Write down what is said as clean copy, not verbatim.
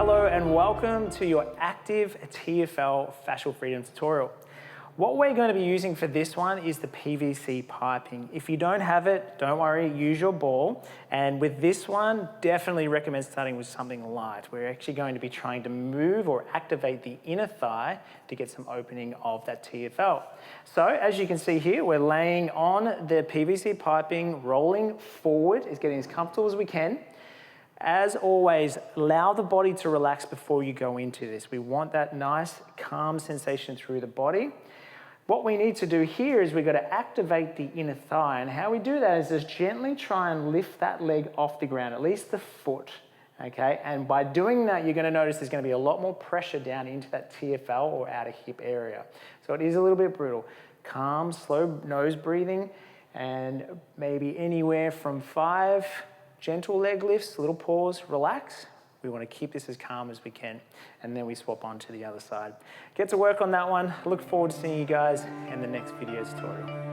Hello and welcome to your active TFL fascial freedom tutorial. What we're going to be using for this one is the PVC piping. If you don't have it, don't worry, use your ball. And with this one, definitely recommend starting with something light. We're actually going to be trying to move or activate the inner thigh to get some opening of that TFL. So as you can see here, we're laying on the PVC piping, rolling forward, is getting as comfortable as we can. As always, allow the body to relax before you go into this. We want that nice, calm sensation through the body. What we need to do here is we've got to activate the inner thigh, and how we do that is just gently try and lift that leg off the ground, at least the foot, okay? And by doing that, you're going to notice there's going to be a lot more pressure down into that TFL or outer hip area. So it is a little bit brutal. Calm, slow nose breathing, and maybe anywhere from 5 gentle leg lifts, a little pause, relax. We want to keep this as calm as we can, and then we swap on to the other side. Get to work on that one. Look forward to seeing you guys in the next video tutorial.